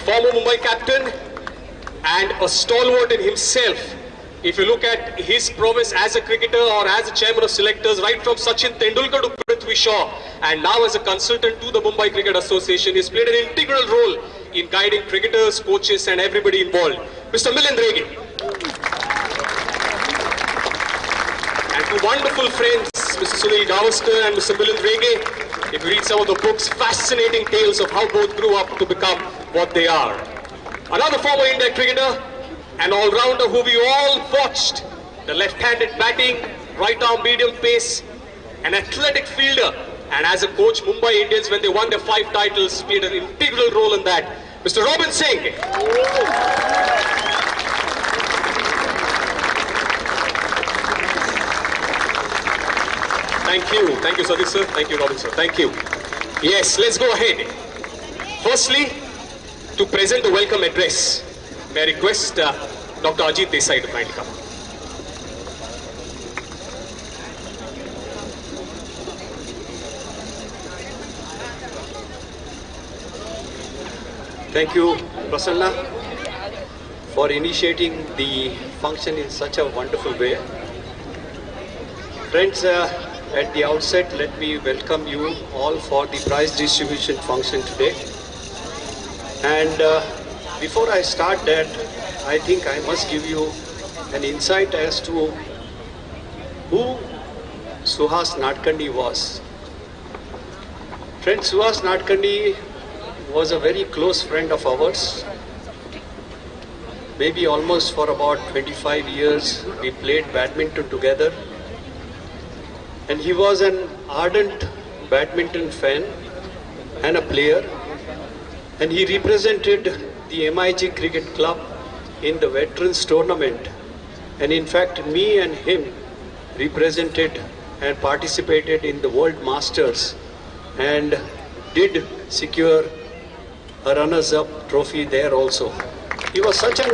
former Mumbai captain and a stalwart in himself. If you look at his prowess as a cricketer or as a chairman of selectors, right from Sachin Tendulkar to Prithvi Shaw, and now as a consultant to the Mumbai Cricket Association, he's played an integral role in guiding cricketers, coaches and everybody involved. Mr. Milind Rege. And two wonderful friends, Mr. Sunil Gavaskar and Mr. Milind Rege. If you read some of the books, fascinating tales of how both grew up to become what they are. Another former India cricketer, an all-rounder who we all watched, the left-handed batting, right-arm medium pace, an athletic fielder, and as a coach, Mumbai Indians, when they won their 5 titles, played an integral role in that. Mr. Robin Singh. Thank you, Sadiq sir. Thank you, Robin sir. Thank you. Yes, let's go ahead. Firstly, to present the welcome address, may I request Dr. Ajit Desai to kindly come. Thank you, Prasanna, for initiating the function in such a wonderful way. Friends, at the outset, let me welcome you all for the prize distribution function today. And before I start that, I think I must give you an insight as to who Suhas Nadkarni was. Friend, Suhas Nadkarni was a very close friend of ours. Maybe almost for about 25 years we played badminton together. And he was an ardent badminton fan and a player. And he represented the MIG Cricket Club in the Veterans Tournament. And in fact, me and him represented and participated in the World Masters and did secure a runners-up trophy there also. He was such an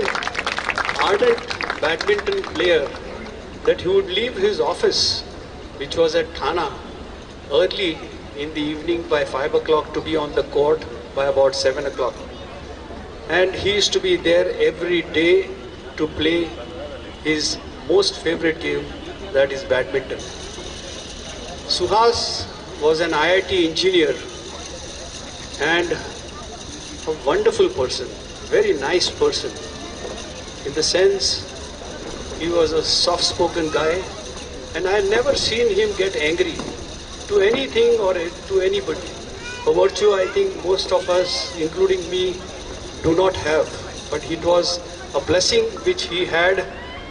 ardent badminton player that he would leave his office, which was at Thana, early in the evening by 5 o'clock to be on the court by about 7 o'clock. And he used to be there every day to play his most favorite game, that is badminton. Suhas was an IIT engineer and a wonderful person, very nice person. In the sense, he was a soft-spoken guy, and I had never seen him get angry to anything or to anybody. A virtue I think most of us, including me, do not have. But it was a blessing which he had.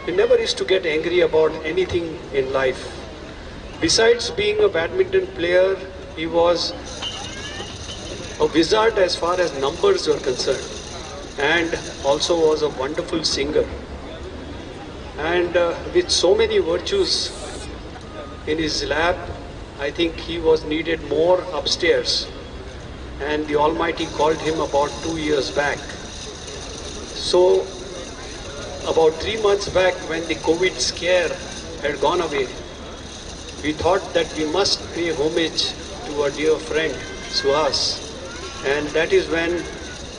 He never used to get angry about anything in life. Besides being a badminton player, he was a wizard as far as numbers were concerned, and also was a wonderful singer. And with so many virtues in his lap, I think he was needed more upstairs, and the Almighty called him about 2 years back. So about 3 months back, when the COVID scare had gone away, we thought that we must pay homage to our dear friend Suhas, and that is when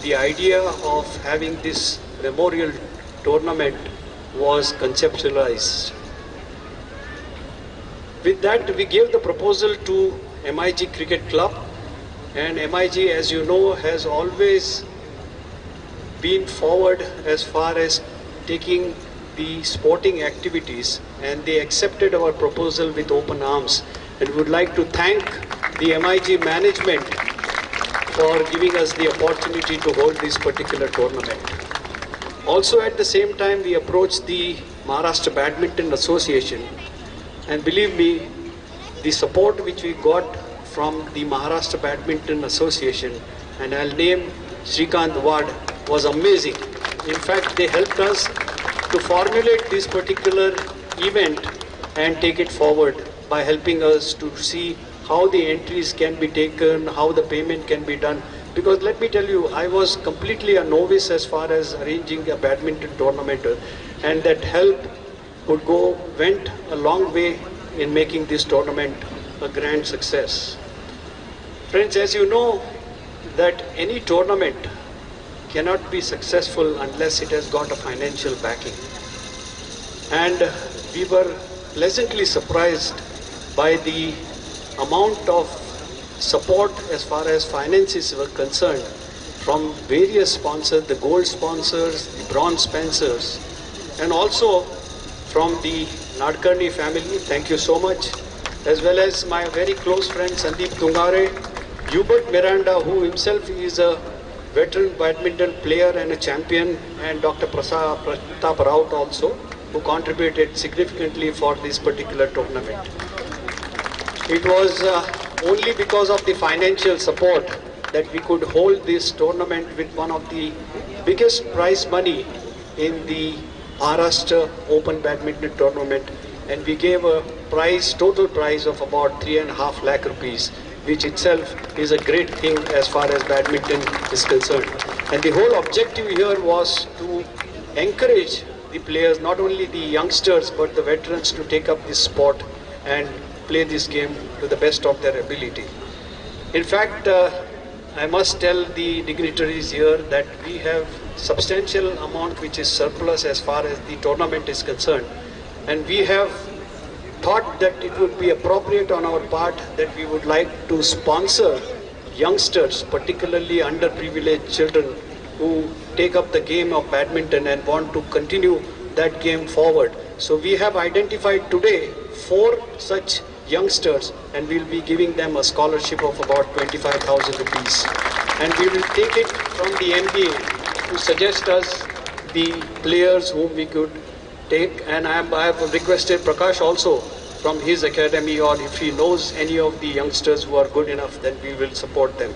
the idea of having this memorial tournament was conceptualized. With that, we gave the proposal to MIG Cricket Club, and MIG, as you know, has always been forward as far as taking the sporting activities, and they accepted our proposal with open arms. And we would like to thank the MIG management for giving us the opportunity to hold this particular tournament. Also at the same time, we approached the Maharashtra Badminton Association, and believe me, the support which we got from the Maharashtra Badminton Association, and I'll name Shrikant Wad, was amazing. In fact, they helped us to formulate this particular event and take it forward by helping us to see how the entries can be taken, how the payment can be done. Because let me tell you, I was completely a novice as far as arranging a badminton tournament, and that help went a long way in making this tournament a grand success. Friends, as you know, that any tournament cannot be successful unless it has got a financial backing. And we were pleasantly surprised by the amount of support as far as finances were concerned from various sponsors, the gold sponsors, the bronze sponsors, and also from the Nadkarni family. Thank you so much. As well as my very close friend Sandeep Tungare, Hubert Miranda, who himself is a veteran badminton player and a champion, and Dr. Pratap Raut also, who contributed significantly for this particular tournament. It was only because of the financial support that we could hold this tournament with one of the biggest prize money in the Maharashtra Open Badminton Tournament, and we gave a prize, total prize of about 3.5 lakh rupees, which itself is a great thing as far as badminton is concerned. And the whole objective here was to encourage the players, not only the youngsters but the veterans, to take up this sport and play this game to the best of their ability. In fact, I must tell the dignitaries here that we have substantial amount which is surplus as far as the tournament is concerned, and we have thought that it would be appropriate on our part that we would like to sponsor youngsters, particularly underprivileged children who take up the game of badminton and want to continue that game forward. So we have identified today 4 such youngsters, and we'll be giving them a scholarship of about 25,000 rupees. And we will take it from the MBA to suggest us the players whom we could take. And I have requested Prakash also from his academy, or if he knows any of the youngsters who are good enough, then we will support them.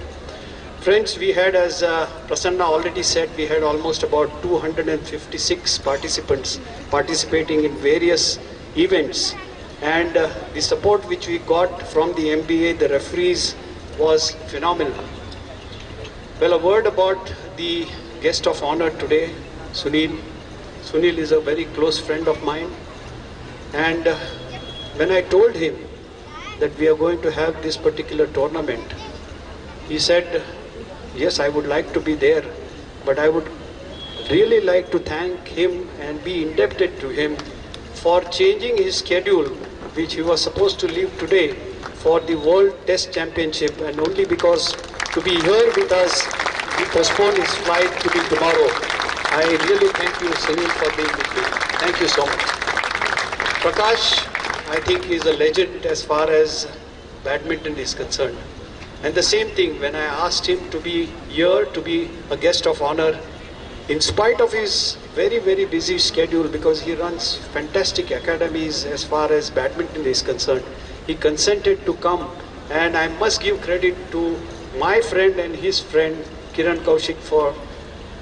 Friends, we had, as Prasanna already said, we had almost about 256 participants participating in various events. And the support which we got from the MBA, the referees, was phenomenal. Well, a word about the guest of honor today, Sunil. Sunil is a very close friend of mine. And when I told him that we are going to have this particular tournament, he said, yes, I would like to be there, but I would really like to thank him and be indebted to him for changing his schedule, which he was supposed to leave today for the World Test Championship, and only because to be here with us, he postponed his flight to be tomorrow. I really thank you, Sunil, for being with me. Thank you so much. Prakash, I think, is a legend as far as badminton is concerned. And the same thing, when I asked him to be here, to be a guest of honor, in spite of his very, very busy schedule, because he runs fantastic academies as far as badminton is concerned, he consented to come. And I must give credit to my friend and his friend, Kiran Kaushik, for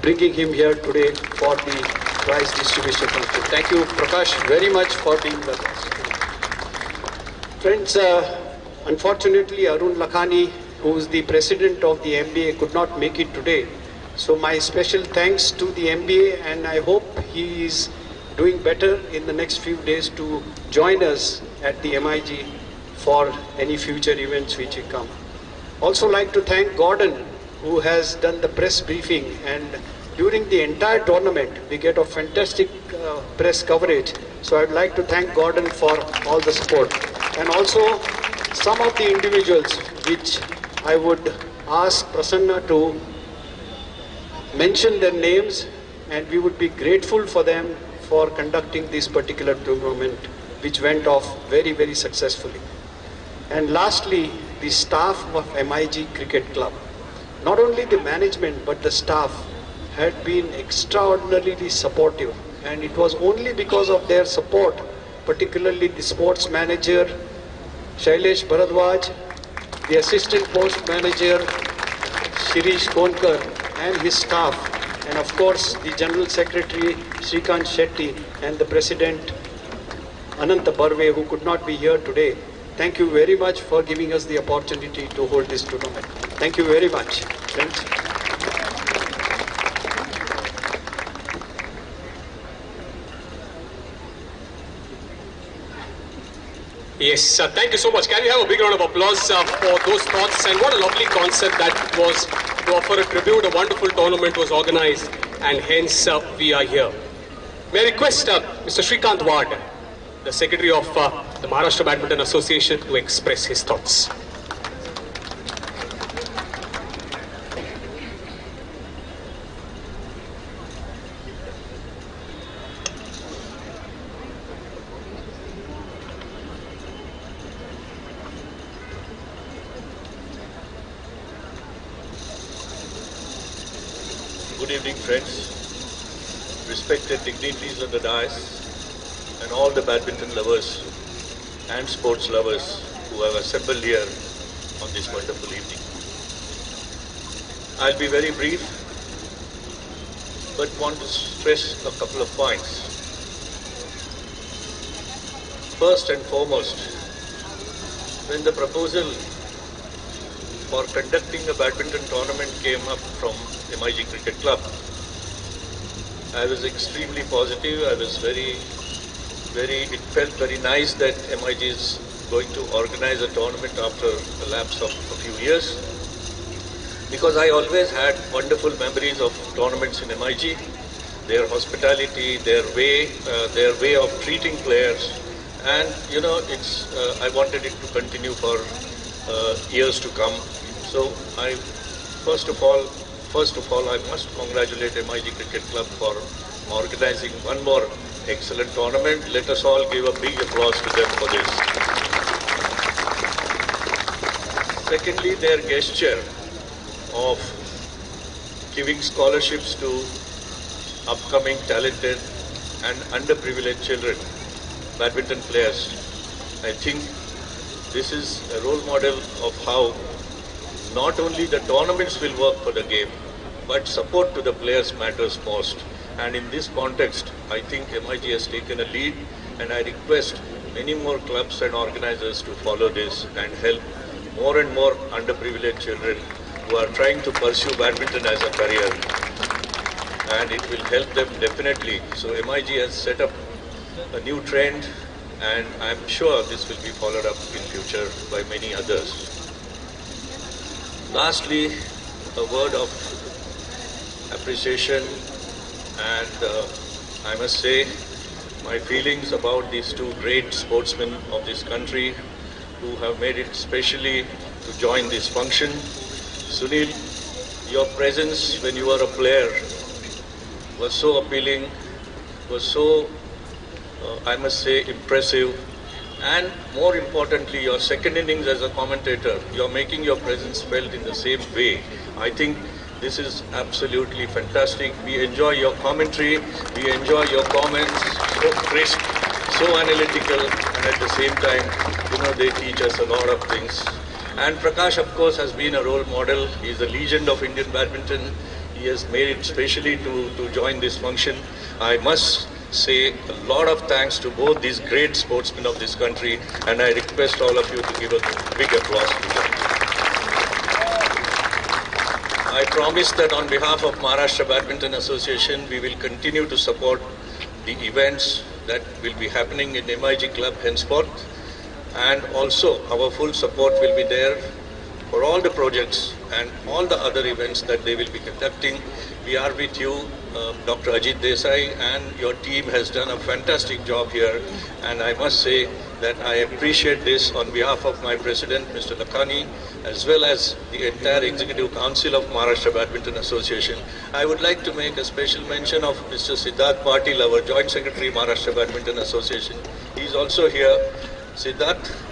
bringing him here today for the prize distribution function. Thank you, Prakash, very much for being with us. Friends, unfortunately, Arun Lakhani, who is the president of the MBA, could not make it today. So my special thanks to the MBA, and I hope he is doing better in the next few days to join us at the MIG for any future events which will come. Also like to thank Gordon, who has done the press briefing, and during the entire tournament we get a fantastic press coverage. So I'd like to thank Gordon for all the support. And also some of the individuals which I would ask Prasanna to mention their names, and we would be grateful for them for conducting this particular tournament, which went off very, very successfully. And lastly, the staff of MIG Cricket Club. Not only the management but the staff had been extraordinarily supportive, and it was only because of their support, particularly the sports manager Shailesh Bharadwaj, the assistant post manager Shirish Konkar and his staff, and of course the General Secretary Shrikant Shetty and the President Ananta Barve, who could not be here today. Thank you very much for giving us the opportunity to hold this tournament. Thank you very much, friends. Yes, thank you so much. Can we have a big round of applause for those thoughts? And what a lovely concept that was to offer a tribute. A wonderful tournament was organized, and hence we are here. May I request Mr. Shrikant Wad, the Secretary of the Maharashtra Badminton Association, to express his thoughts. Good evening, friends, respected dignitaries on the dais, and all the badminton lovers and sports lovers who have assembled here on this wonderful evening. I'll be very brief, but want to stress a couple of points. First and foremost, when the proposal for conducting a badminton tournament came up from MIG Cricket Club, I was extremely positive. I was it felt very nice that MIG is going to organize a tournament after a lapse of a few years, because I always had wonderful memories of tournaments in MIG, their hospitality, their way of treating players, and I wanted it to continue for years to come. So first of all, I must congratulate MIG Cricket Club for organizing one more excellent tournament. Let us all give a big applause to them for this. Secondly, their gesture of giving scholarships to upcoming talented and underprivileged children, badminton players. I think this is a role model of how not only the tournaments will work for the game, but support to the players matters most. And in this context, I think MIG has taken a lead, and I request many more clubs and organizers to follow this and help more and more underprivileged children who are trying to pursue badminton as a career. And it will help them definitely. So MIG has set up a new trend, and I'm sure this will be followed up in future by many others. Lastly, a word of appreciation, and I must say my feelings about these two great sportsmen of this country who have made it specially to join this function. Sunil, your presence when you were a player was so appealing, was so, I must say, impressive. And more importantly, your second innings as a commentator, you're making your presence felt in the same way. I think this is absolutely fantastic. We enjoy your commentary, we enjoy your comments, so crisp, so analytical, and at the same time, they teach us a lot of things. And Prakash, of course, has been a role model. He's a legend of Indian badminton. He has made it specially to join this function. I must say a lot of thanks to both these great sportsmen of this country, and I request all of you to give a big applause to them. I promise that on behalf of Maharashtra Badminton Association, we will continue to support the events that will be happening in MIG Club henceforth, and also our full support will be there for all the projects and all the other events that they will be conducting. We are with you. Dr. Ajit Desai and your team has done a fantastic job here, and I must say that I appreciate this on behalf of my president, Mr. Nadkarni, as well as the entire Executive Council of Maharashtra Badminton Association. I would like to make a special mention of Mr. Siddharth Patil, our Joint Secretary, Maharashtra Badminton Association. He is also here. Siddharth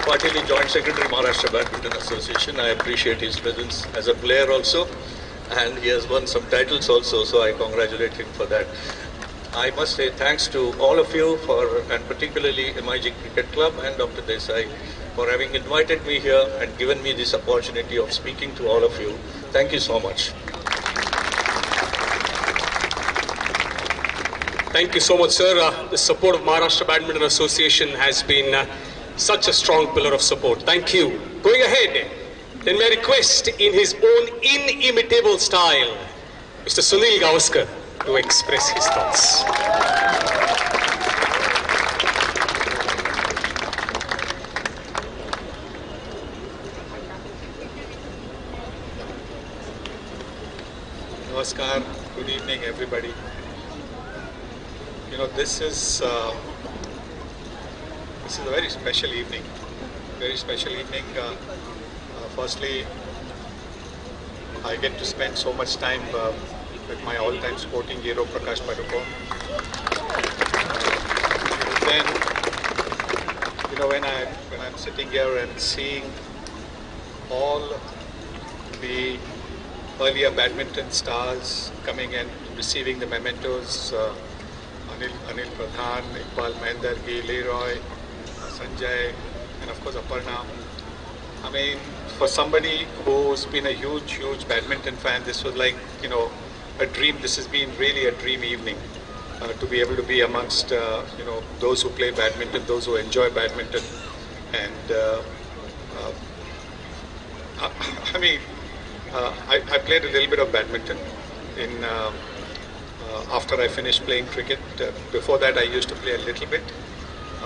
Patil, Joint Secretary, Maharashtra Badminton Association. I appreciate his presence as a player also, and he has won some titles also, so I congratulate him for that. I must say thanks to all of you and particularly MIG Cricket Club and Dr. Desai for having invited me here and given me this opportunity of speaking to all of you. Thank you so much. Thank you so much, sir. The support of Maharashtra Badminton Association has been such a strong pillar of support. Thank you. Going ahead, then may I request in his own inimitable style, Mr. Sunil Gavaskar to express his thoughts. Namaskar, good evening everybody. You know, this is a very special evening. Very special evening. Firstly, I get to spend so much time with my all-time sporting hero Prakash Padukone. Then, you know, when I'm sitting here and seeing all the earlier badminton stars coming and receiving the mementos, Anil Pradhan, Iqbal Mendargi, Leroy, Sanjay, and of course Aparna. I mean, for somebody who's been a huge badminton fan, this was like, you know, a dream. This has been really a dream evening to be able to be amongst, you know, those who play badminton, those who enjoy badminton. And I mean, I played a little bit of badminton in after I finished playing cricket. Before that, I used to play a little bit,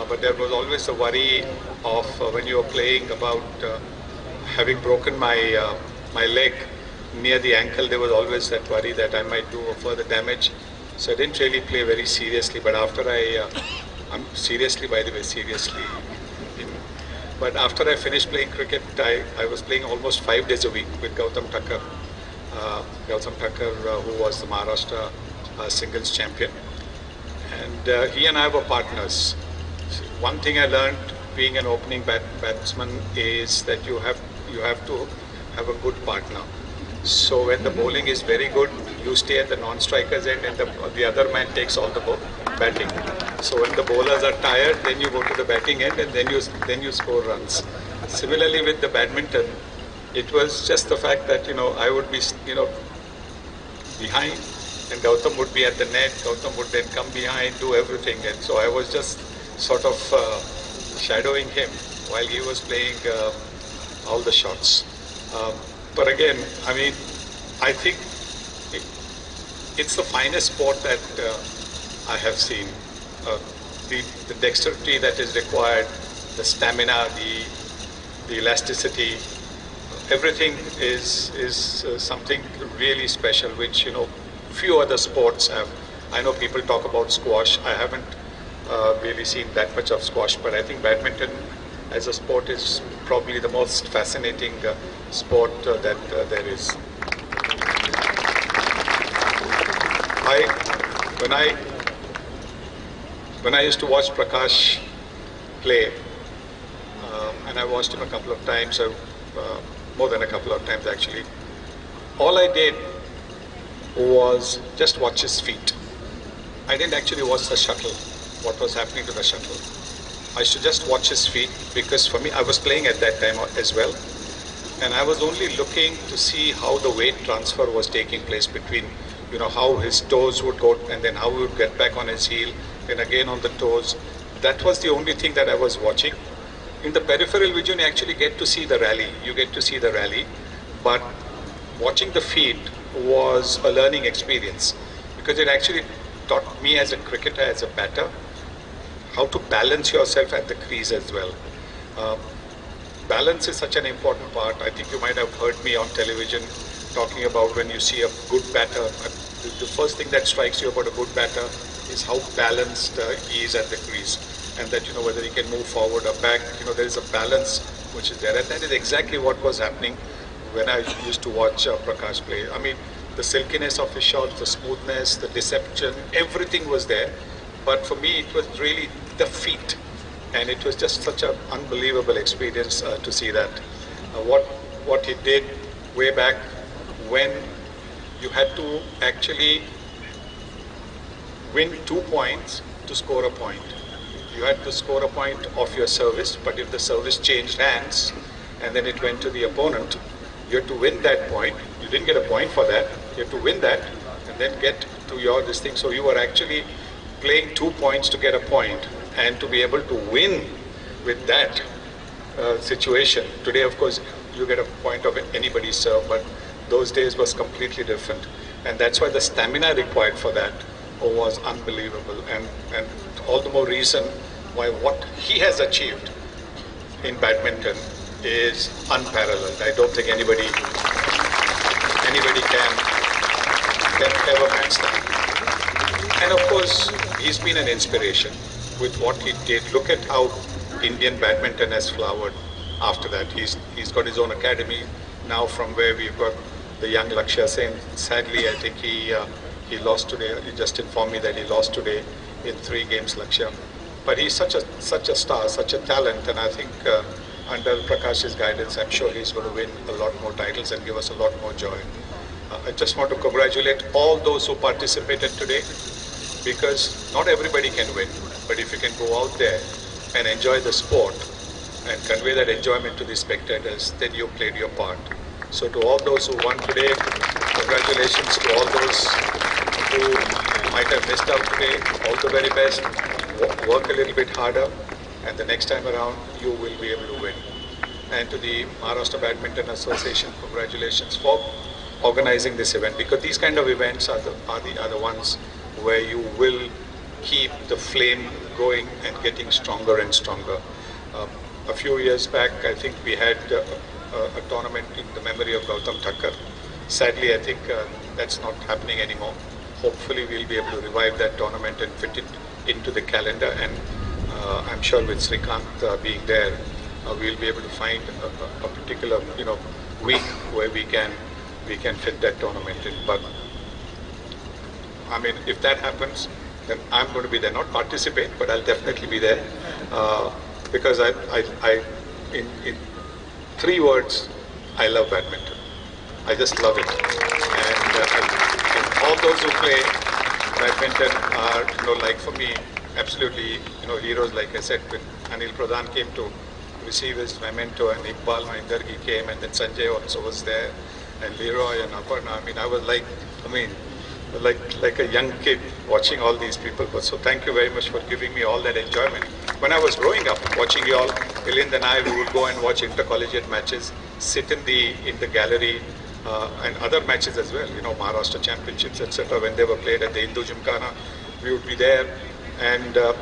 but there was always a worry of when you were playing about having broken my my leg near the ankle. There was always that worry that I might do further damage. So I didn't really play very seriously. But after I'm seriously, by the way, seriously. But after I finished playing cricket, I was playing almost 5 days a week with Gautam Thakkar. Gautam Thakkar, who was the Maharashtra singles champion. And he and I were partners. One thing I learned being an opening batsman is that you have to have a good partner. So when the bowling is very good, you stay at the non-striker's end and the other man takes all the batting. So when the bowlers are tired, then you go to the batting end and then you score runs. Similarly with the badminton, it was just the fact that, you know, I would be, you know, behind and Gautam would be at the net. Gautam would then come behind, do everything. And so I was just sort of shadowing him while he was playing all the shots. But again, I mean, I think it's the finest sport that I have seen. The dexterity that is required, the stamina, the elasticity, everything is something really special, which, you know, few other sports have. I know people talk about squash. I haven't really seen that much of squash, but I think badminton as a sport is probably the most fascinating sport that there is. When I used to watch Prakash play, and I watched him a couple of times, more than a couple of times actually, all I did was just watch his feet. I didn't actually watch the shuttle, what was happening to the shuttle. I used to just watch his feet, because for me, I was playing at that time as well, and I was only looking to see how the weight transfer was taking place between, you know, how his toes would go and then how he would get back on his heel and again on the toes. That was the only thing that I was watching. In the peripheral vision, you actually get to see the rally. You get to see the rally, but watching the feet was a learning experience, because it actually taught me as a cricketer, as a batter, how to balance yourself at the crease as well. Balance is such an important part. I think you might have heard me on television talking about when you see a good batter, the first thing that strikes you about a good batter is how balanced he is at the crease, and that, you know, whether he can move forward or back, you know, there is a balance which is there, and that is exactly what was happening when I used to watch Prakash play. I mean, the silkiness of his shots, the smoothness, the deception, everything was there. But for me, it was really the feet, and it was just such an unbelievable experience to see that. What he did way back when you had to actually win 2 points to score a point. You had to score a point off your service, but if the service changed hands and then it went to the opponent, you had to win that point. You didn't get a point for that. You had to win that and then get to your this thing. So you were actually playing 2 points to get a point, and to be able to win with that situation. Today, of course, you get a point of anybody's serve, but those days was completely different. And that's why the stamina required for that was unbelievable. And all the more reason why what he has achieved in badminton is unparalleled. I don't think anybody can ever match that. And of course, he's been an inspiration with what he did. Look at how Indian badminton has flowered after that. He's got his own academy now, from where we've got the young Lakshya Sen. Sadly, I think he lost today. He just informed me that he lost today in 3 games, Lakshya. But he's such a star, such a talent, and I think under Prakash's guidance, I'm sure he's going to win a lot more titles and give us a lot more joy. I just want to congratulate all those who participated today, because not everybody can win, but if you can go out there and enjoy the sport and convey that enjoyment to the spectators, then you played your part. So to all those who won today, congratulations. To all those who might have missed out today, all the very best. Work a little bit harder, and the next time around you will be able to win. And to the Maharashtra Badminton Association, congratulations for organizing this event, because these kind of events are the ones where you will keep the flame going and getting stronger and stronger. A few years back, I think we had a tournament in the memory of Gautam Thakkar. Sadly, I think that's not happening anymore. Hopefully, we'll be able to revive that tournament and fit it into the calendar, and I'm sure with Srikanth being there, we'll be able to find a particular week where we can fit that tournament in. But I mean, if that happens, then I'm going to be there, not participate, but I'll definitely be there, because in 3 words, I love badminton. I just love it, and all those who play badminton are, like for me, absolutely, heroes. Like I said, when Anil Pradhan came to receive his memento, and Iqbal Mahindargi came, and then Sanjay also was there, and Leroy and Aparna. I mean, I was like a young kid watching all these people. But so thank you very much for giving me all that enjoyment. When I was growing up, watching you all, Milind and I, we would go and watch intercollegiate matches, sit in the gallery, and other matches as well, Maharashtra Championships, etc. When they were played at the Hindu Gymkhana, we would be there, and the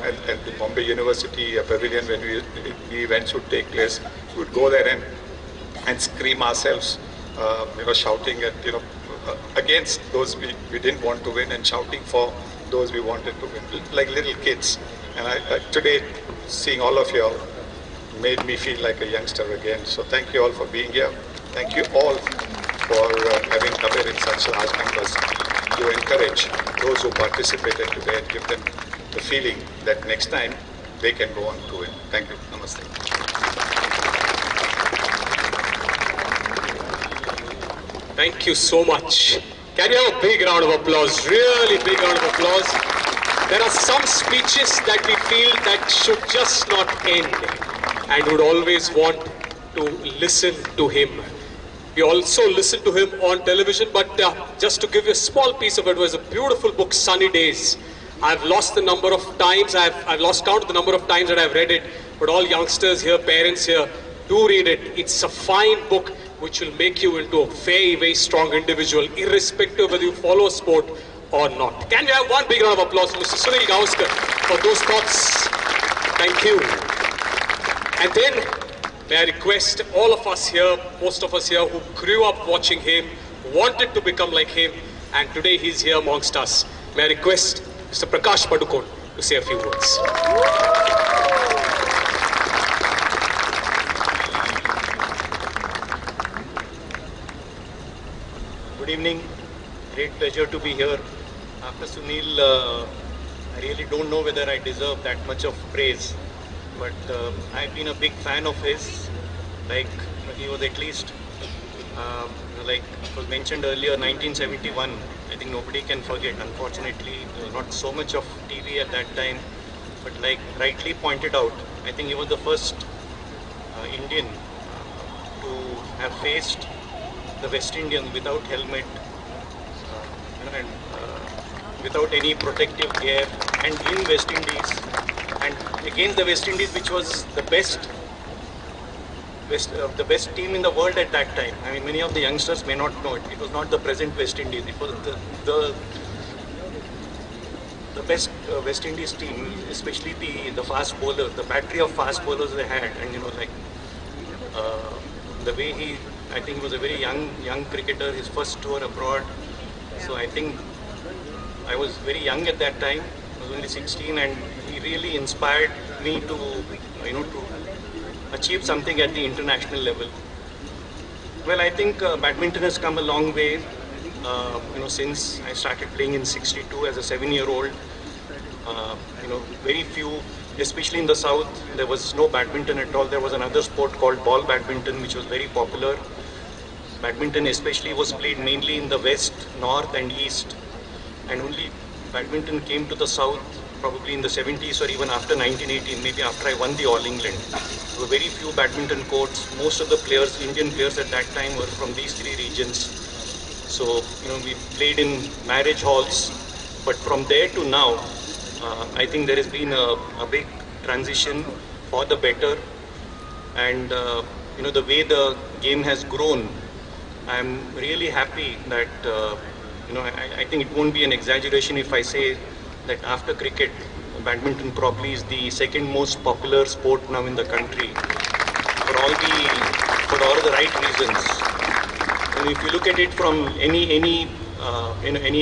Bombay University Pavilion, when the events would take place, we would go there and scream ourselves, shouting at, against those we didn't want to win, and shouting for those we wanted to win, like little kids. And I today, seeing all of you all, made me feel like a youngster again. So thank you all for being here. Thank you all for having come here in such large numbers to encourage those who participated today and give them the feeling that next time they can go on to win. Thank you. Namaste. Thank you so much. Can you have a big round of applause? Really big round of applause. There are some speeches that we feel that should just not end, and would always want to listen to him. We also listen to him on television, but just to give you a small piece of it, was a beautiful book, Sunny Days. I've lost the number of times, I've lost count of the number of times that I've read it, but all youngsters here, parents here, do read it. It's a fine book which will make you into a very, very strong individual, irrespective of whether you follow a sport or not. Can we have one big round of applause for Mr. Sunil Gavaskar for those thoughts? Thank you. And then, may I request all of us here, most of us here who grew up watching him, wanted to become like him, and today he's here amongst us. May I request Mr. Prakash Padukone to say a few words. Good evening. Great pleasure to be here. After Sunil, I really don't know whether I deserve that much of praise, but I've been a big fan of his. Like he was at least, like it was mentioned earlier, 1971. I think nobody can forget. Unfortunately, there was not so much of TV at that time, but like rightly pointed out, I think he was the first Indian to have faced the West Indians without helmet, and without any protective gear, and in West Indies, and against the West Indies, which was the best team in the world at that time. I mean, many of the youngsters may not know it. It was not the present West Indies. It was the best West Indies team, especially the fast bowlers, the battery of fast bowlers they had, and the way I think he was a very young cricketer. His first tour abroad, So I think I was very young at that time. I was only 16, and he really inspired me to, to achieve something at the international level. Well, I think badminton has come a long way. Since I started playing in '62 as a 7-year-old. Very few, especially in the south, there was no badminton at all. There was another sport called ball badminton, which was very popular. Badminton especially was played mainly in the west, north and east. And only badminton came to the south probably in the 70s or even after 1918, maybe after I won the All England. There were very few badminton courts. Most of the players, Indian players at that time, were from these three regions. So, we played in marriage halls. But from there to now, I think there has been a big transition for the better. And, the way the game has grown, I'm really happy that, I think it won't be an exaggeration if I say that after cricket, badminton probably is the second most popular sport now in the country for all the right reasons. And if you look at it from any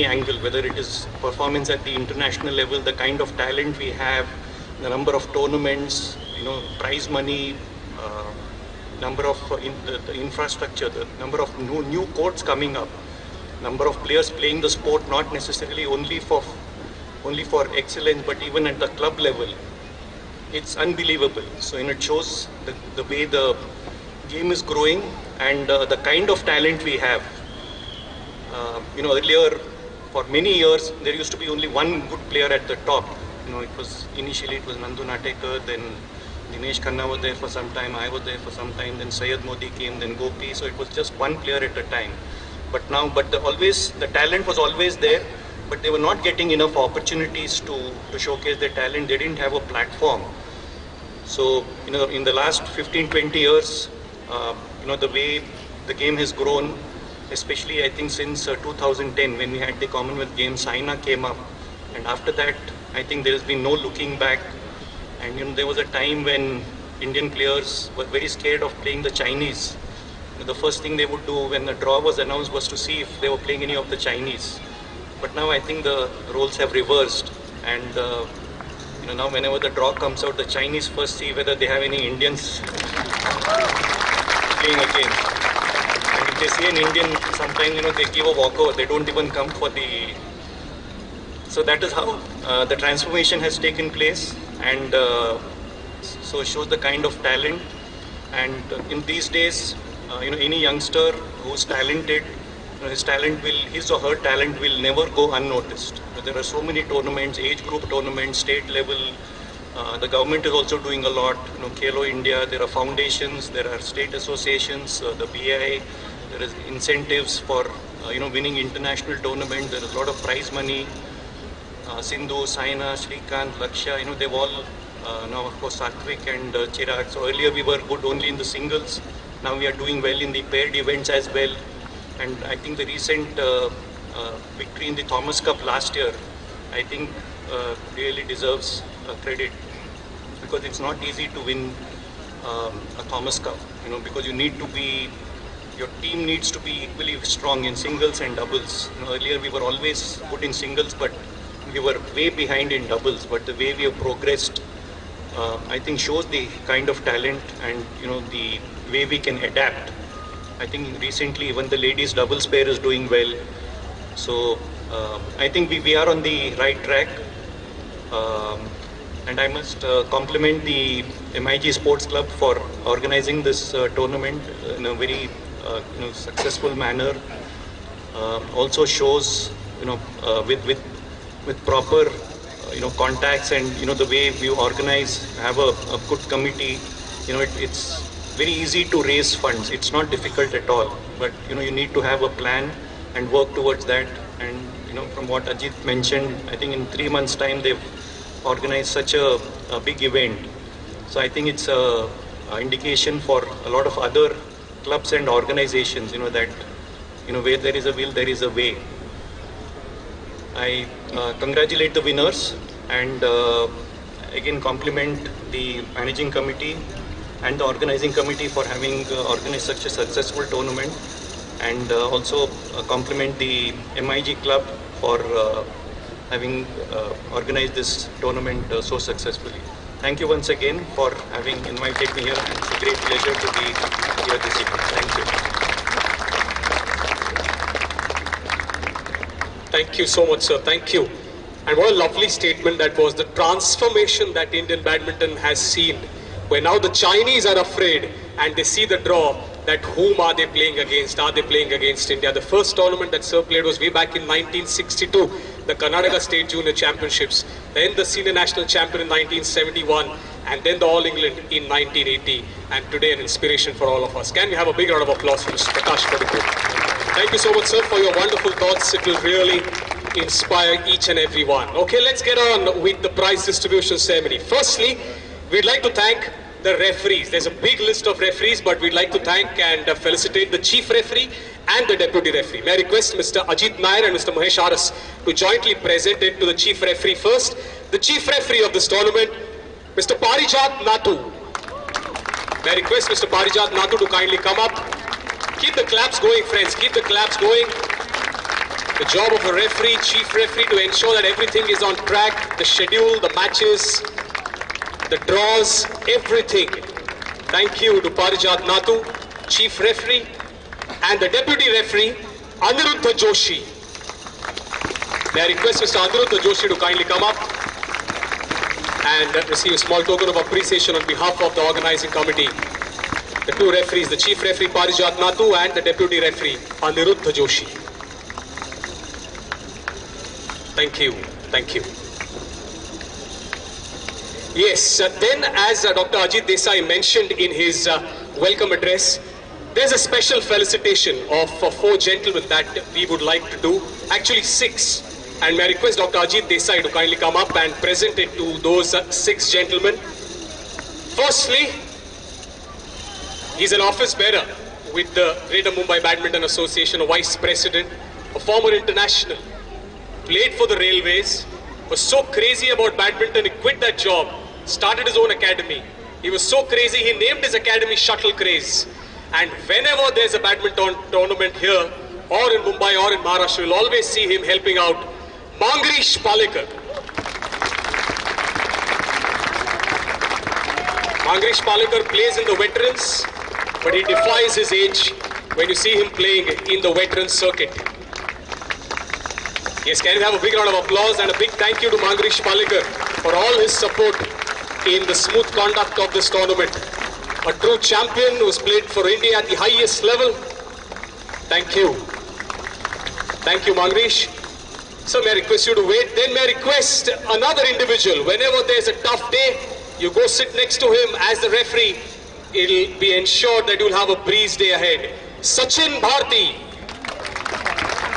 angle, whether it is performance at the international level, the kind of talent we have, the number of tournaments, prize money, number of the infrastructure, the number of new courts coming up, number of players playing the sport, not necessarily only for excellence, but even at the club level, it's unbelievable. So it shows the way the game is growing and the kind of talent we have. Earlier, for many years, there used to be only one good player at the top. Initially it was Nandu Natekar, then Dinesh Khanna was there for some time, I was there for some time, then Syed Modi came, then Gopi. So it was just one player at a time. But the talent was always there, but they were not getting enough opportunities to showcase their talent. They didn't have a platform. So, in the last 15-20 years, the way the game has grown, especially I think since 2010 when we had the Commonwealth Games, Saina came up, and after that I think there has been no looking back. And there was a time when Indian players were very scared of playing the Chinese. The first thing they would do when the draw was announced was to see if they were playing any of the Chinese. But now I think the roles have reversed, and now whenever the draw comes out, the Chinese first see whether they have any Indians playing against. And if they see an Indian, sometimes they give a walkover. They don't even come for the. So that is how the transformation has taken place, and so it shows the kind of talent. And in these days, any youngster who's talented, his or her talent will never go unnoticed. There are so many tournaments, age group tournaments, state level. The government is also doing a lot. Khelo India, there are foundations, there are state associations, the BI, there is incentives for winning international tournaments. There is a lot of prize money. Sindhu, Saina, Shrikant, Lakshya, they've all now of course Satvik and Chirag. So earlier we were good only in the singles. Now we are doing well in the paired events as well. And I think the recent victory in the Thomas Cup last year, I think really deserves credit, because it's not easy to win a Thomas Cup, because your team needs to be equally strong in singles and doubles. Earlier we were always good in singles, but we were way behind in doubles. But the way we have progressed, I think shows the kind of talent and the way we can adapt. I think recently even the ladies doubles pair is doing well. So I think we are on the right track. And I must compliment the MIG Sports Club for organizing this tournament in a very successful manner. Also shows with proper contacts and the way we organize, have a good committee. It's very easy to raise funds. It's not difficult at all, but you need to have a plan and work towards that. And from what Ajit mentioned, I think in 3 months' time they've organized such a big event. So I think it's a indication for a lot of other clubs and organizations, that where there is a will, there is a way. I congratulate the winners and again compliment the managing committee and the organizing committee for having organized such a successful tournament. and also compliment the MIG club for having organized this tournament so successfully. Thank you once again for having invited me here, and it's a great pleasure to be here this evening. Thank you. Thank you so much, sir. Thank you. And what a lovely statement that was, the transformation that Indian badminton has seen, where now the Chinese are afraid and they see the draw, that whom are they playing against? Are they playing against India? The first tournament that Sir played was way back in 1962, the Karnataka State Junior Championships, then the Senior National Champion in 1971, and then the All England in 1980, and today an inspiration for all of us. Can we have a big round of applause for Mr. Prakash Padukone? Thank you so much, sir, for your wonderful thoughts. It will really inspire each and every one. Okay, let's get on with the prize distribution ceremony. Firstly, we'd like to thank the referees. There's a big list of referees, but we'd like to thank and felicitate the chief referee and the deputy referee. May I request Mr. Ajit Nair and Mr. Mahesh Aras to jointly present it to the chief referee first. The chief referee of this tournament, Mr. Parijat Nathu. May I request Mr. Parijat Nathu to kindly come up. Keep the claps going, friends. Keep the claps going. The job of a referee, chief referee, to ensure that everything is on track, the schedule, the matches, the draws, everything. Thank you to Parijat Nathu, chief referee, and the deputy referee, Aniruddha Joshi. May I request Mr. Aniruddha Joshi to kindly come up and receive a small token of appreciation on behalf of the organizing committee. The two referees, the chief referee Parijat Nathu and the deputy referee Aniruddha Joshi. Thank you. Thank you. Yes, then as Dr. Ajit Desai mentioned in his welcome address, there's a special felicitation of 4 gentlemen that we would like to do, actually 6. And may I request Dr. Ajit Desai to kindly come up and present it to those 6 gentlemen. Firstly, he's an office bearer with the Greater Mumbai Badminton Association, a vice president, a former international, played for the railways, was so crazy about badminton, he quit that job, started his own academy. He was so crazy, he named his academy Shuttle Craze. And whenever there's a badminton tournament here, or in Mumbai or in Maharashtra, you'll always see him helping out Mangrish Palekar. Mangrish Palekar plays in the veterans, but he defies his age when you see him playing in the veterans circuit. Yes, can you have a big round of applause and a big thank you to Mangrish Palekar for all his support in the smooth conduct of this tournament. A true champion who's played for India at the highest level. Thank you. Thank you, Mangrish. So may I request you to wait. Then may I request another individual. Whenever there's a tough day, you go sit next to him as the referee. It'll be ensured that you'll have a breeze day ahead. Sachin Bharti.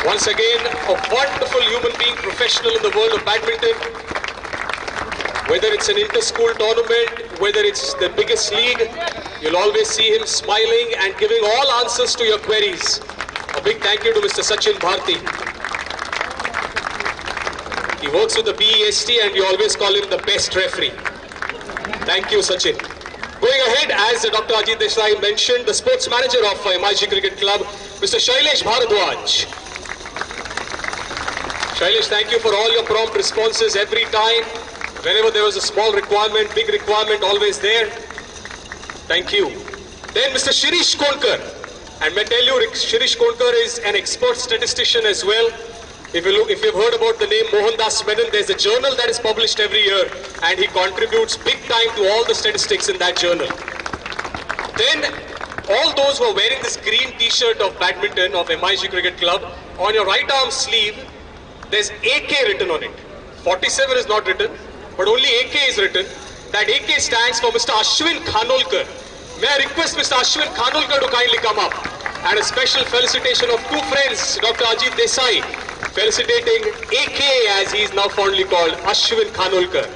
Once again, a wonderful human being, professional in the world of badminton. Whether it's an inter-school tournament, whether it's the biggest league, you'll always see him smiling and giving all answers to your queries. A big thank you to Mr. Sachin Bharti. He works with the BEST and we always call him the best referee. Thank you, Sachin. Going ahead, as Dr. Ajit Desai mentioned, the sports manager of MIG Cricket Club, Mr. Shailesh Bharadwaj. Shailesh, thank you for all your prompt responses every time. Whenever there was a small requirement, big requirement, always there. Thank you. Then Mr. Shirish Konkar. And may I tell you, Shirish Konkar is an expert statistician as well. If you've heard about the name Mohandas Menon, there's a journal that is published every year and he contributes big time to all the statistics in that journal. Then, all those who are wearing this green t-shirt of badminton of MIG Cricket Club, on your right arm sleeve, there's AK written on it. 47 is not written, but only AK is written. That AK stands for Mr. Ashwin Khanolkar. May I request Mr. Ashwin Khanolkar to kindly come up. And a special felicitation of 2 friends, Dr. Ajit Desai, felicitating AK as he is now fondly called, Ashwin Khanolkar.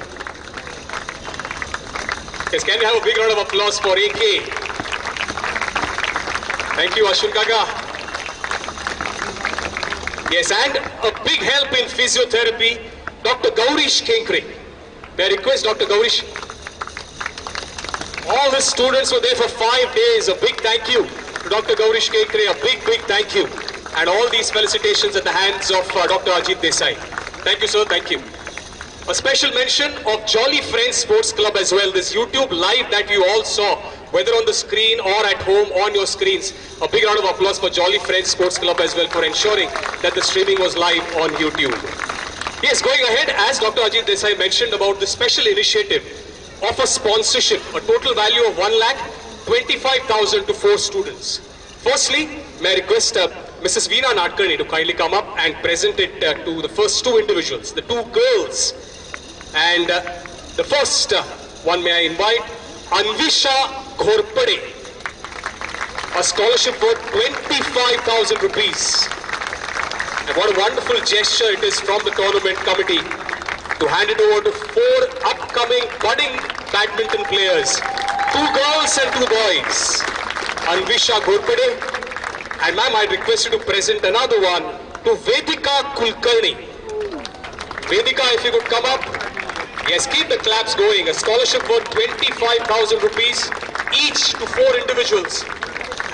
Yes, can you have a big round of applause for AK? Thank you, Ashwin Kaka. Yes, and a big help in physiotherapy, Dr. Gaurish Kenkre. May I request Dr. Gaurish? All the students were there for 5 days. A big thank you to Dr. Gaurish Kekre, a big thank you. And all these felicitations at the hands of Dr. Ajit Desai. Thank you, sir. Thank you. A special mention of Jolly Friends Sports Club as well. This YouTube live that you all saw, whether on the screen or at home on your screens. A big round of applause for Jolly Friends Sports Club as well for ensuring that the streaming was live on YouTube. Yes, going ahead, as Dr. Ajit Desai mentioned about the special initiative of a sponsorship, a total value of 1,25,000 to 4 students. Firstly, may I request Mrs. Suhas Nadkarni to kindly come up and present it to the first 2 individuals, the 2 girls. And the first one, may I invite Anvisha Ghorpade, a scholarship worth 25,000 rupees. And what a wonderful gesture it is from the tournament committee to hand it over to 4 upcoming budding badminton players, 2 girls and 2 boys. Anvisha Ghorpade. And ma'am, I request you to present another one to Vedika Kulkarni. Vedika, if you could come up. Yes, keep the claps going. A scholarship worth 25,000 rupees each to 4 individuals.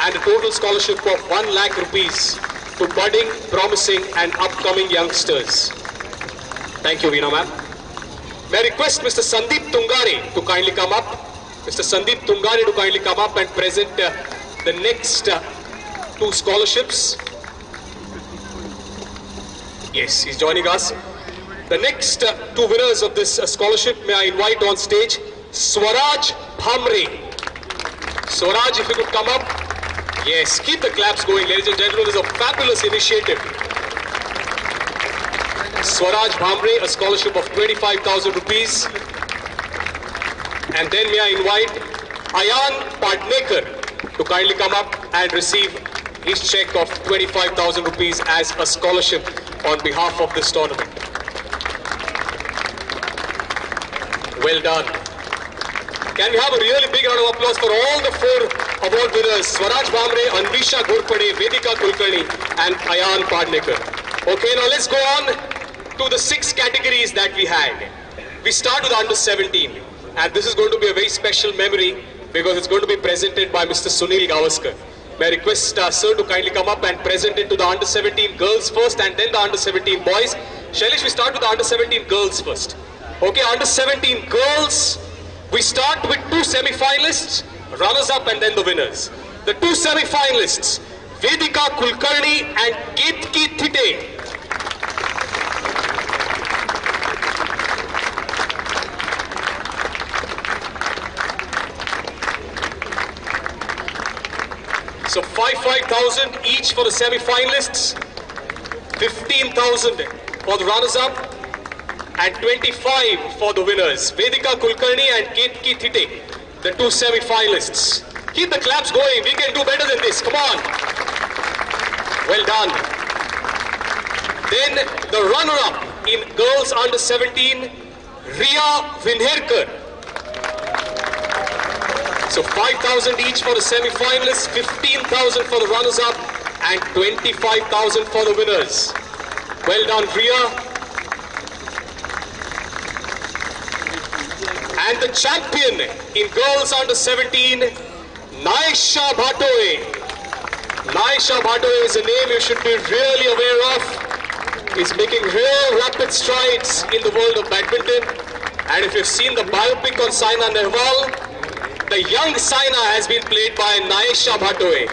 And a total scholarship of 1 lakh rupees to budding, promising and upcoming youngsters. Thank you, Veena ma'am. May I request Mr. Sandeep Tungare to kindly come up. Mr. Sandeep Tungare to kindly come up and present the next 2 scholarships. Yes, he's joining us. The next 2 winners of this scholarship, may I invite on stage Swaraj Bhamre. Swaraj, if you could come up. Yes, keep the claps going, ladies and gentlemen. This is a fabulous initiative. Swaraj Bhamre, a scholarship of 25,000 rupees. And then may I invite Ayan Padnekar to kindly come up and receive his check of 25,000 rupees as a scholarship on behalf of this tournament. Well done. Can we have a really big round of applause for all the 4 award winners, Swaraj Bhamre, Anvisha Ghorpade, Vedika Kulkarni and Ayan Padnekar. Okay, now let's go on to the 6 categories that we had. We start with under 17, and this is going to be a very special memory because it's going to be presented by Mr. Sunil Gavaskar. May I request sir to kindly come up and present it to the under 17 girls first and then the under 17 boys. Shailesh, we start with the under 17 girls first. Okay, under 17 girls, we start with 2 semi-finalists, runners-up and then the winners. The 2 semi-finalists, Vedika Kulkarni and Ketki Thite. So 5,000 each for the semi-finalists, 15,000 for the runners-up, and 25 for the winners. Vedika Kulkarni and Ketki Thite, the 2 semi-finalists. Keep the claps going. We can do better than this. Come on. Well done. Then the runner-up in girls under 17, Riya Vinherkar. So 5,000 each for the semi-finalists, 15,000 for the runners-up, and 25,000 for the winners. Well done, Riya. And the champion in girls under 17, Naisha Bhatoe. Naisha Bhatoe is a name you should be really aware of. He's making real rapid strides in the world of badminton. And if you've seen the biopic on Saina Nehwal, the young Saina has been played by Naisha Bhatoe.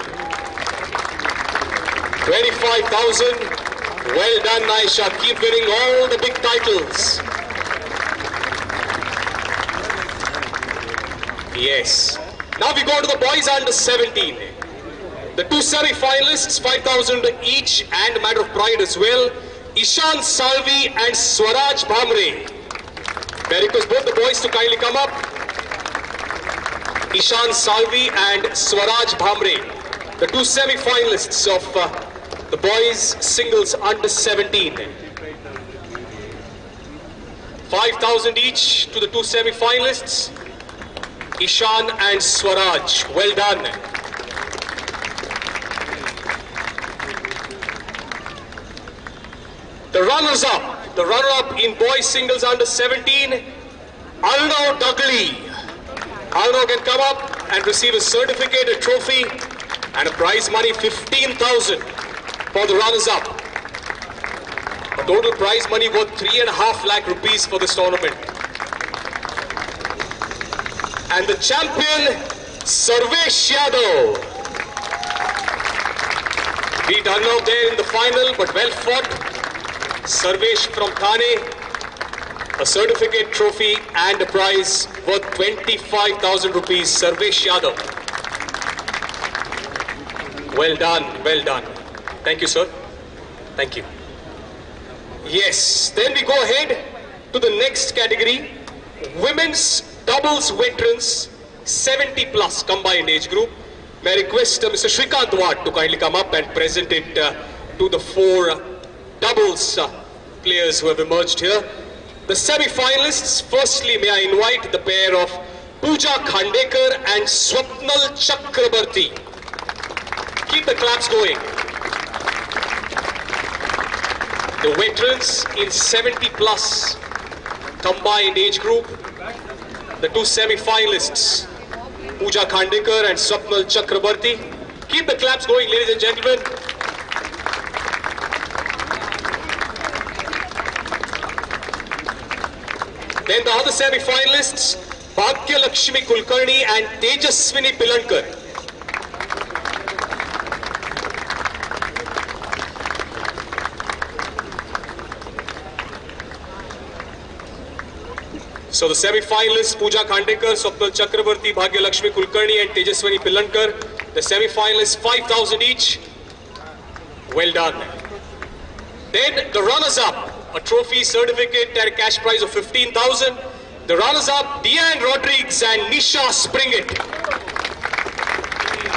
25,000. Well done, Naisha. Keep winning all the big titles. Yes. Now we go to the boys under 17. The 2 semi-finalists, 5,000 each, and a matter of pride as well, Ishan Salvi and Swaraj Bhamre. May I request both the boys to kindly come up. Ishan Salvi and Swaraj Bhamre, the 2 semi-finalists of the boys singles under 17. 5,000 each to the 2 semi-finalists, Ishan and Swaraj. Well done. The runner-up in boys singles under 17, Arnav Duggley. Arnav can come up and receive a certificate, a trophy And a prize money 15,000 for the runners-up. A total prize money worth 3.5 lakh rupees for this tournament. And the champion, Sarvesh Yadav. Beat Arnav there in the final, but well fought. Sarvesh from Thane, a certificate, trophy and a prize worth 25,000 rupees. Sarvesh Yadav. Well done, well done. Thank you, sir. Thank you. Yes, then we go ahead to the next category, women's doubles veterans, 70 plus combined age group. May I request Mr. Shrikant Wad to kindly come up and present it to the four doubles players who have emerged here. The semi-finalists, firstly may I invite the pair of Pooja Khandekar and Swapnal Chakrabarti. Keep the claps going. The veterans in 70 plus combined age group. The two semi-finalists, Pooja Khandekar and Swapnal Chakrabarti. Keep the claps going, ladies and gentlemen. Then the other semi-finalists, Bhagya Lakshmi Kulkarni and Tejaswini Pilankar. So the semi-finalists, Pooja Khandekar, Swapnal Chakrabarti, Bhagya Lakshmi Kulkarni and Tejaswini Pilankar. The semi-finalists, 5,000 each. Well done. Then the runners-up, a trophy, certificate and a cash prize of 15,000. The runners-up, Deanne Rodriguez and Nisha Springett.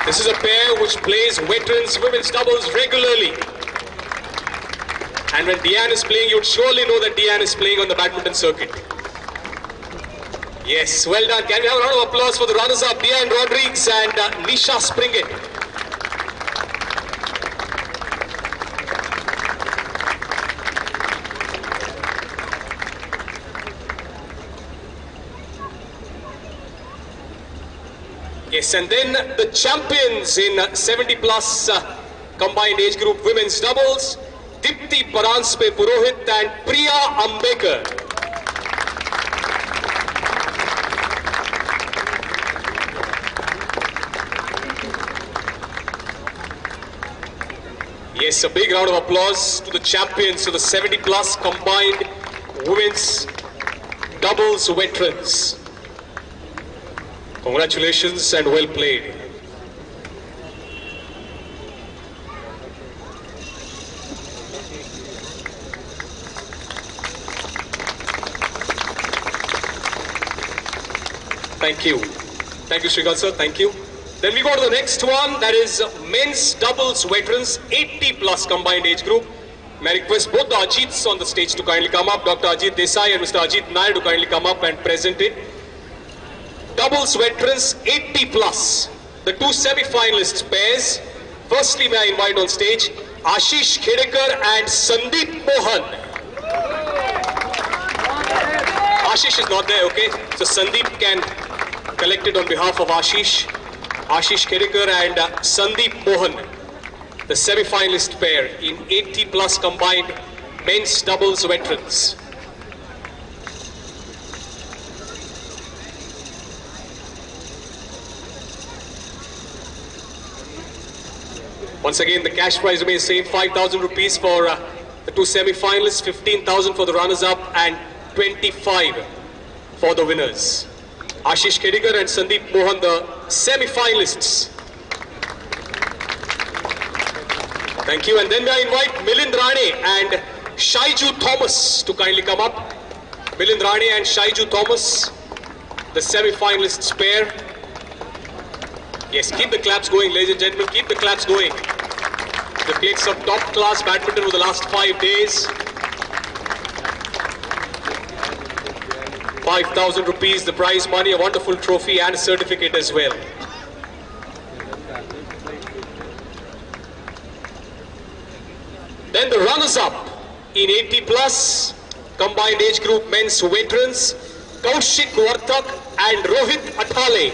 This is a pair which plays veterans women's doubles regularly. And when Deanne is playing, you would surely know that Deanne is playing on the badminton circuit. Yes, well done. Can we have a round of applause for the runners-up, Deanne Rodriguez and Nisha Springett. Yes, and then the champions in 70 plus combined age group women's doubles, Dipti Paranspe Purohit and Priya Ambekar. Yes, a big round of applause to the champions of the 70 plus combined women's doubles veterans. Congratulations and well played. Thank you. Thank you, Shrikant sir. Thank you. Then we go to the next one, that is men's doubles veterans, 80 plus combined age group. May I request both the Ajits on the stage to kindly come up, Dr. Ajit Desai and Mr. Ajit Nair to kindly come up and present it. Doubles veterans, 80 plus. The two semi-finalists pairs. Firstly, may I invite on stage Ashish Khedekar and Sandeep Mohan. Ashish is not there, okay? So Sandeep can collect it on behalf of Ashish. Ashish Khedekar and Sandeep Mohan, the semi-finalist pair in 80 plus combined men's doubles veterans. Once again, the cash prize remains same, 5,000 rupees for the two semi-finalists, 15,000 for the runners-up and 25 for the winners. Ashish Khedekar and Sandeep Mohan, the semi-finalists. Thank you. And then may I invite Milind Rane and Shaiju Thomas to kindly come up. Milind Rane and Shaiju Thomas, the semi-finalists pair. Yes, keep the claps going, ladies and gentlemen. Keep the claps going. They played some top-class badminton over the last 5 days. 5,000 rupees, the prize money, a wonderful trophy and a certificate as well. Then the runners-up in 80 plus combined age group men's veterans, Kaushik Vartak and Rohit Athale.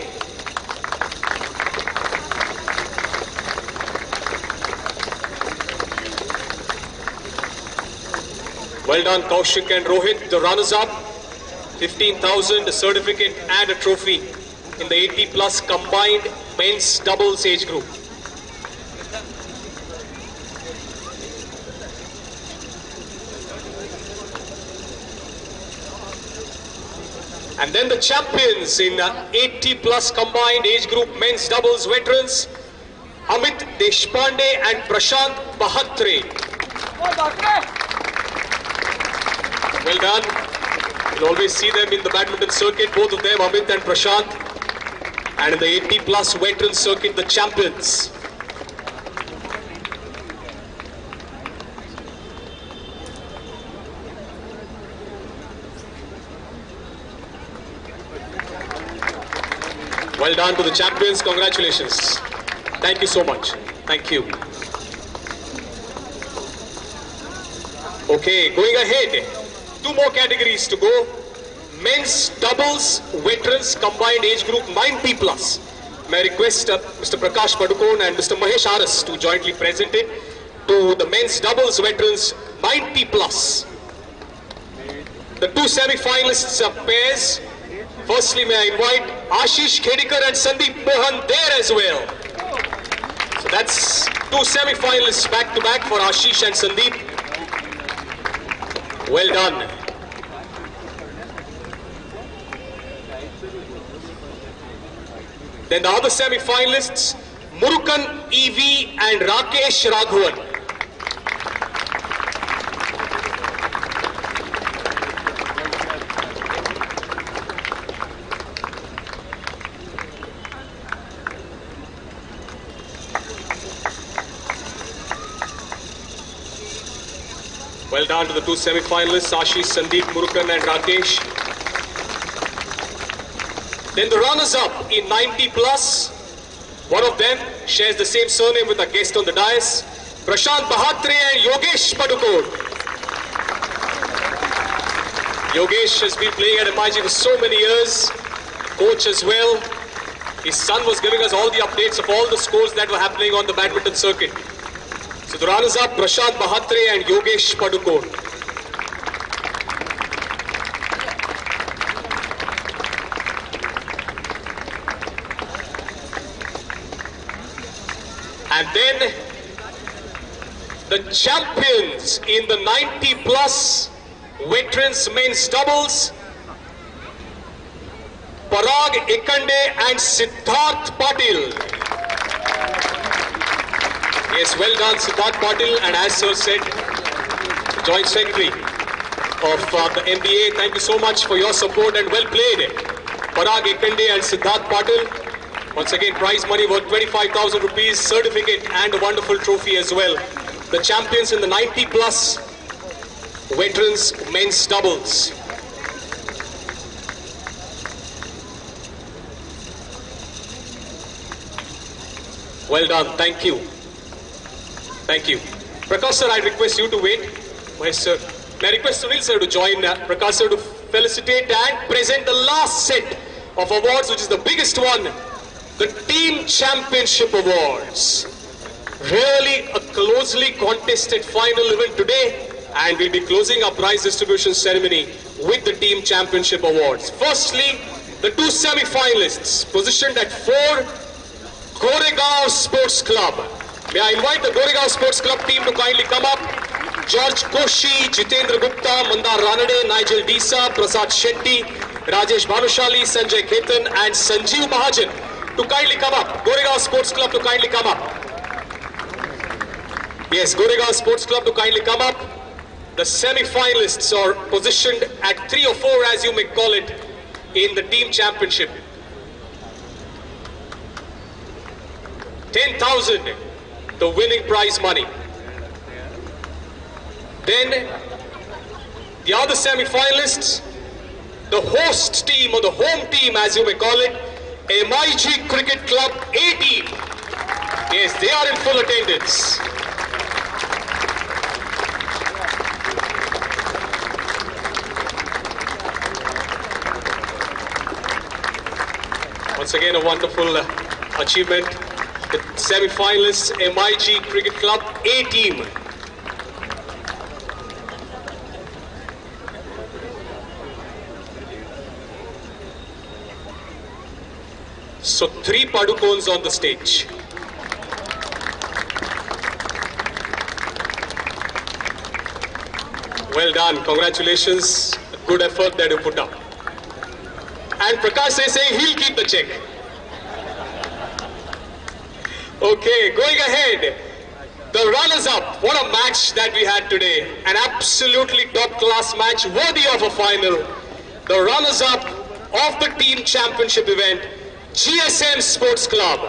Well done, Kaushik and Rohit, the runners-up. 15,000, a certificate and a trophy in the 80 plus combined men's doubles age group. And then the champions in 80 plus combined age group men's doubles veterans, Amit Deshpande and Prashant Bahatre. Well done. You'll always see them in the badminton circuit, both of them, Amit and Prashant. And in the 80 plus veteran circuit, the champions. Well done to the champions. Congratulations. Thank you so much. Thank you. Okay, going ahead. 2 more categories to go. Men's doubles veterans combined age group 90 plus. May I request Mr. Prakash Padukone and Mr. Mahesh Aras to jointly present it to the men's doubles veterans 90 plus. The 2 semi-finalists are pairs. Firstly, may I invite Ashish Khedikar and Sandeep Mohan there as well. So that's 2 semi-finalists back to back for Ashish and Sandeep. Well done. Then the other semi-finalists, Murukan EV and Rakesh Raghavan. Well done to the 2 semi-finalists, Ashish, Sandeep, Murukan and Rakesh. Then the runners-up in 90 plus. One of them shares the same surname with our guest on the dais, Prashant Bahatre and Yogesh Padukone. Yogesh has been playing at MIG for so many years, coach as well. His son was giving us all the updates of all the scores that were happening on the badminton circuit. So the runners-up, Prashant Bahatre and Yogesh Padukone. And then the champions in the 90 plus veterans men's doubles, Parag Ekande and Siddharth Patil. Yes, well done Siddharth Patil, and as sir said, Joint Secretary of the MBA, thank you so much for your support and well played. Parag Ekande and Siddharth Patil. Once again, prize money worth 25,000 rupees, certificate and a wonderful trophy as well. The champions in the 90 plus veterans men's doubles. Well done, thank you. Thank you. Prakash sir, I request you to wait. Mahesh sir, may I request Sunil sir to join Prakash sir to felicitate and present the last set of awards, which is the biggest one. The Team Championship Awards. Really a closely contested final event today, and we'll be closing our prize distribution ceremony with the Team Championship Awards. Firstly, the 2 semi-finalists positioned at 4, Goregaon Sports Club. May I invite the Goregaon Sports Club team to kindly come up. George Koshi, Jitendra Gupta, Mandar Ranade, Nigel Disa, Prasad Shetty, Rajesh Bhanushali, Sanjay Khetan and Sanjeev Mahajan to kindly come up. Goregaon Sports Club to kindly come up. Yes, Goregaon Sports Club to kindly come up. The semi-finalists are positioned at 3 or 4 as you may call it in the team championship. 10,000 the winning prize money. Then the other semi-finalists, the host team or the home team as you may call it, MIG Cricket Club A team. Yes, they are in full attendance. Once again, a wonderful achievement. The semi-finalists, MIG Cricket Club A team. So 3 Padukones on the stage. Well done, congratulations. Good effort that you put up. And Prakash is saying he'll keep the check. Okay, going ahead. The runners-up. What a match that we had today. An absolutely top-class match worthy of a final. The runners-up of the team championship event, GSM Sports Club.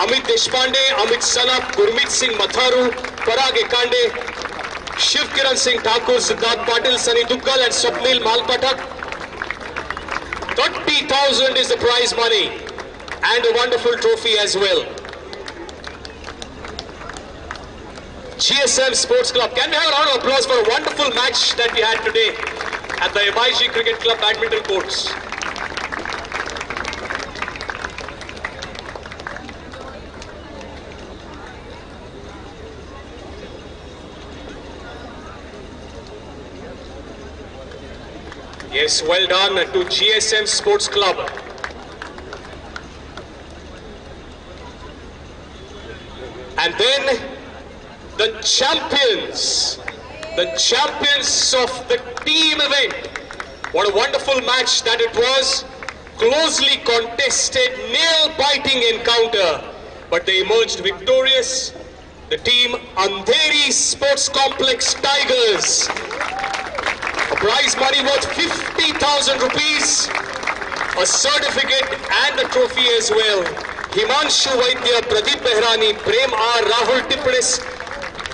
Amit Deshpande, Amit Sanap, Gurmeet Singh Matharu, Parag Ekande, Shiv Kiran Singh Thakur, Siddharth Patil, Sunny Duggal and Swapnil Malpatak. 30,000 is the prize money and a wonderful trophy as well. GSM Sports Club. Can we have a round of applause for a wonderful match that we had today at the MIG Cricket Club badminton courts? Yes, well done to GSM Sports Club. And then the champions of the team event. What a wonderful match that it was. Closely contested, nail-biting encounter. But they emerged victorious. The team Andheri Sports Complex Tigers. A prize money worth 50,000 rupees. A certificate and a trophy as well. Himanshu Vaidya, Pradeep Behrani, Prem R, Rahul Tipnis,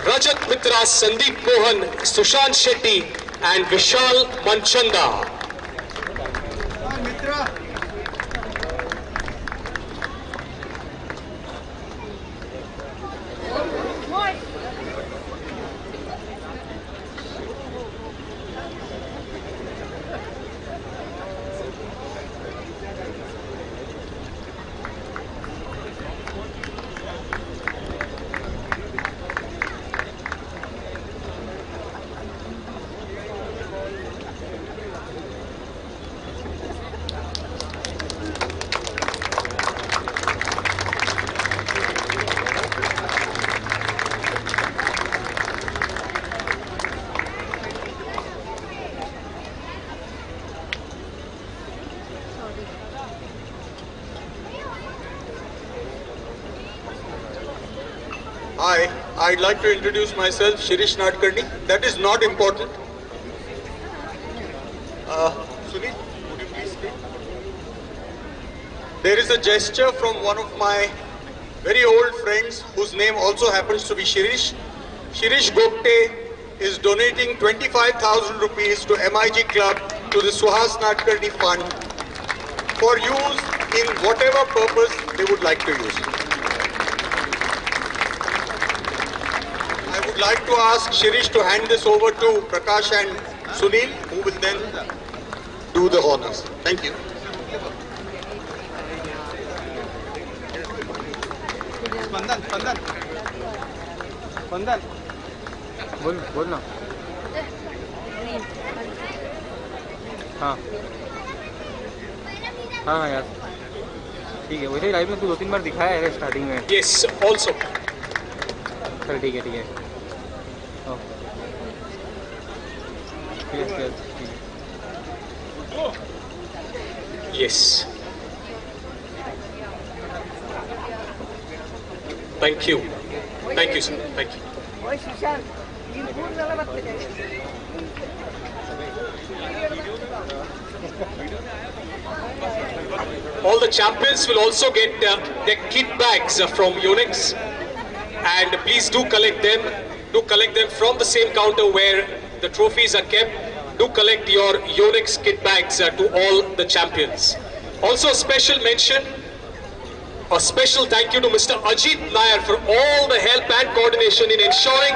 Rajat Mitra, Sandeep Mohan, Sushant Shetty and Vishal Manchanda. Hi, I'd like to introduce myself, Suhas Nadkarni. That is not important. Sunil, would you please speak? There is a gesture from one of my very old friends whose name also happens to be Shirish. Shirish Gopte is donating 25,000 rupees to MIG Club to the Suhas Nadkarni Fund for use in whatever purpose they would like to use. I would like to ask Shirish to hand this over to Prakash and Sunil, who will then do the honors. Thank you. Spandan. बोल ना. हाँ हाँ यार ठीक है. वैसे live में तू 2-3 बार दिखाया है स्टार्टिंग में. Yes, also. चल ठीक है. Yes. Thank you. Thank you, sir. Thank you. All the champions will also get their kit bags from Unix, and please do collect them. Do collect them from the same counter where the trophies are kept. Do collect your Unix kit bags to all the champions. Also a special mention, a special thank you to Mr. Ajit Nair for all the help and coordination in ensuring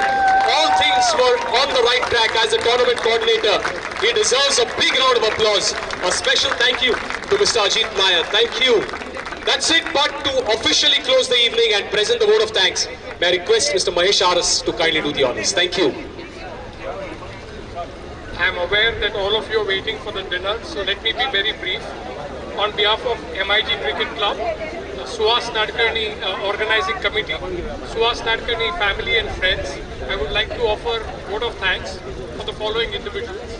all things were on the right track as a tournament coordinator. He deserves a big round of applause. A special thank you to Mr. Ajit Nair. Thank you. That's it, but to officially close the evening and present the vote of thanks, may I request Mr. Mahesh Aras to kindly do the honors. Thank you. I am aware that all of you are waiting for the dinner, so let me be very brief. on behalf of MIG Cricket Club, Suhas Nadkarni Organizing Committee, Suhas Nadkarni family and friends, I would like to offer a vote of thanks for the following individuals.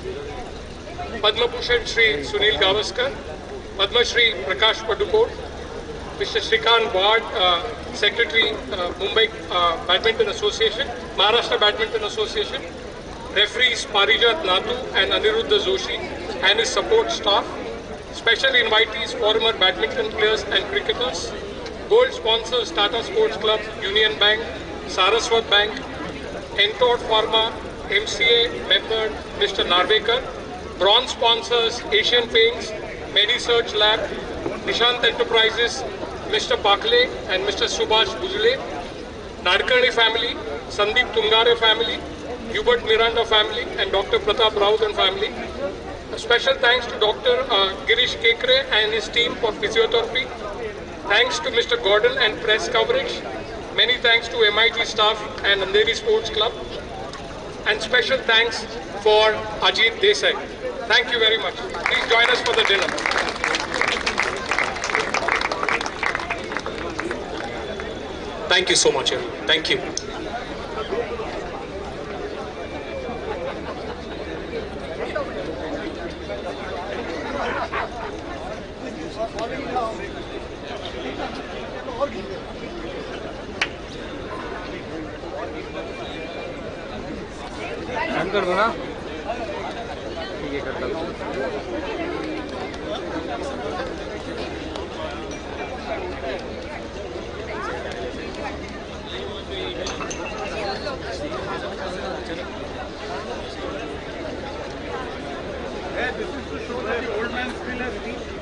Padma Bhushan Shri Sunil Gavaskar, Padma Shri Prakash Padukot, Mr. Shrikant Ward, Secretary, Mumbai Badminton Association, Maharashtra Badminton Association, referees Parijat Nathu and Aniruddha Joshi and his support staff, special invitees, former badminton players and cricketers, gold sponsors Tata Sports Club, Union Bank, Saraswat Bank, Entor Pharma, MCA member Mr. Narvekar, bronze sponsors Asian Paints, MediSearch Lab, Nishant Enterprises, Mr. Pakle and Mr. Subhash Bujule, Nadkarni family, Sandeep Tungare family, Hubert Miranda family and Dr. Pratap Raut and family. A special thanks to Dr. Girish Kekre and his team for physiotherapy. Thanks to Mr. Gordon and press coverage. Many thanks to MIT staff and Andheri Sports Club. And special thanks for Ajit Desai. Thank you very much. Please join us for the dinner. Thank you so much, everyone. Thank you. बंद कर दो ना ठीक है करता हूँ This is to show that the old man still has reached.